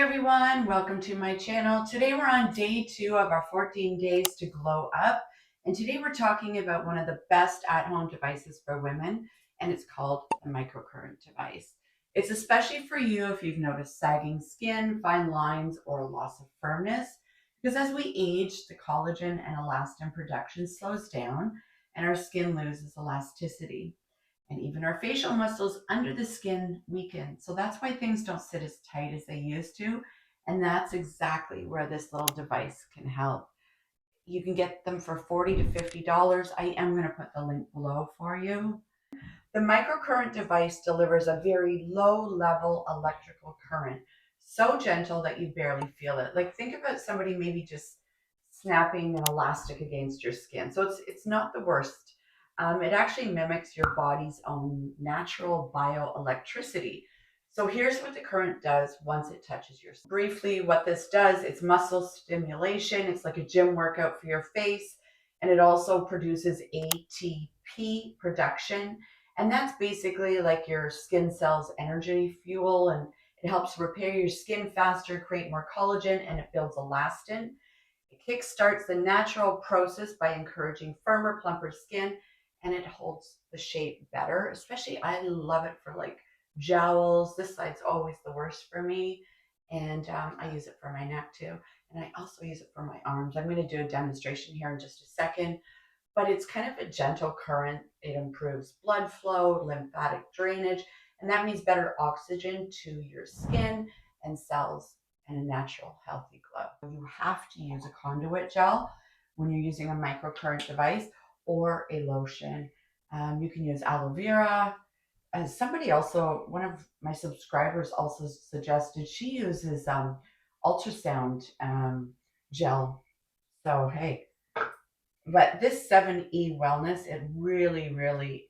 everyone, welcome to my channel. Today we're on day 2 of our 14 days to glow up, and today we're talking about one of the best at-home devices for women, and it's called the microcurrent device. It's especially for you if you've noticed sagging skin, fine lines, or loss of firmness, because as we age, the collagen and elastin production slows down and our skin loses elasticity. And even our facial muscles under the skin weaken. So that's why things don't sit as tight as they used to. And that's exactly where this little device can help. You can get them for $40 to $50. I am going to put the link below for you. The microcurrent device delivers a very low level electrical current, so gentle that you barely feel it. Like think about somebody maybe just snapping an elastic against your skin. So it's not the worst. It actually mimics your body's own natural bioelectricity. So here's what the current does once it touches your skin. Briefly, what this does, it's muscle stimulation. It's like a gym workout for your face. And it also produces ATP production. And that's basically like your skin cells' energy fuel. And it helps repair your skin faster, create more collagen, and it builds elastin. It kickstarts the natural process by encouraging firmer, plumper skin, and it holds the shape better. Especially, I love it for like jowls. This side's always the worst for me, and I use it for my neck too, and I also use it for my arms. I'm going to do a demonstration here in just a second, but it's kind of a gentle current. It improves blood flow, lymphatic drainage, and that means better oxygen to your skin and cells and a natural, healthy glow. You have to use a conduit gel when you're using a microcurrent device or a lotion. You can use aloe vera. Somebody also, one of my subscribers also suggested she uses ultrasound gel. So, hey, but this 7E Wellness, it really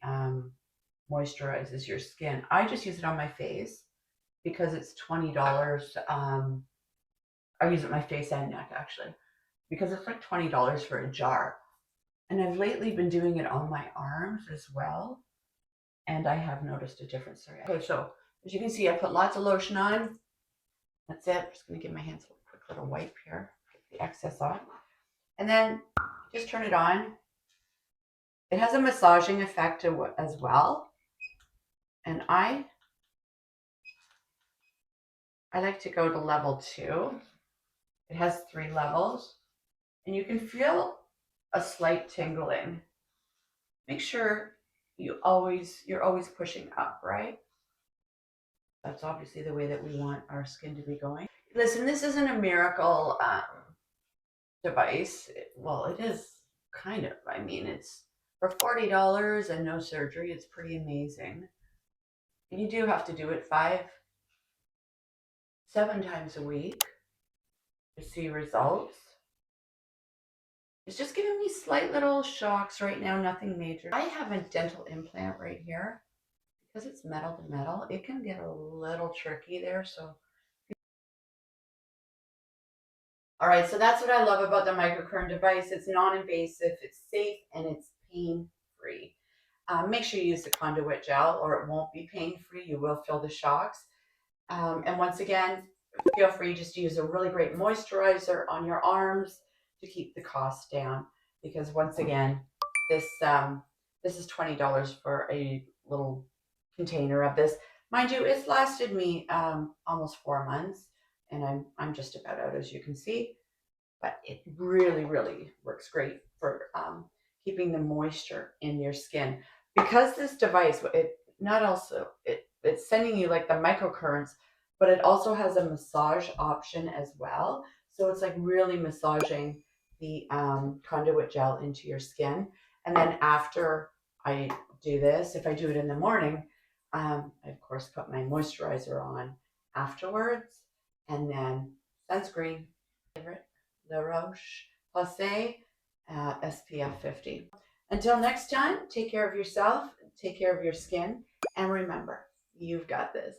moisturizes your skin. I just use it on my face because it's $20. I use it on my face and neck actually because it's like $20 for a jar. And I've lately been doing it on my arms as well. And I have noticed a difference. Sorry. Okay, so as you can see, I put lots of lotion on. That's it. I'm just going to give my hands a quick little wipe here, get the excess off. And then just turn it on. It has a massaging effect as well. And I like to go to level 2. It has 3 levels. And you can feel a slight tingling. Make sure you're always pushing up, right? That's obviously the way that we want our skin to be going. Listen, this isn't a miracle device. Well, it is kind of. I mean, it's for $40 and no surgery. It's pretty amazing. And you do have to do it 7 times a week to see results. It's just giving me slight little shocks right now, nothing major. I have a dental implant right here. Because it's metal to metal, it can get a little tricky there. So, all right, so that's what I love about the microcurrent device. It's non-invasive, it's safe, and it's pain-free. Make sure you use the conduit gel or it won't be pain-free. You will feel the shocks. And once again, feel free just to use a really great moisturizer on your arms to keep the cost down. Because once again, this is $20 for a little container of this. Mind you, it's lasted me almost 4 months, and I'm just about out, as you can see. But it really works great for keeping the moisture in your skin. Because this device, it's sending you like the microcurrents, but it also has a massage option as well. So it's like really massaging the conduit gel into your skin. And then after I do this, if I do it in the morning, I of course put my moisturizer on afterwards, and then sunscreen, favorite, La Roche-Posay, SPF 50. Until next time, take care of yourself, take care of your skin, and remember, you've got this.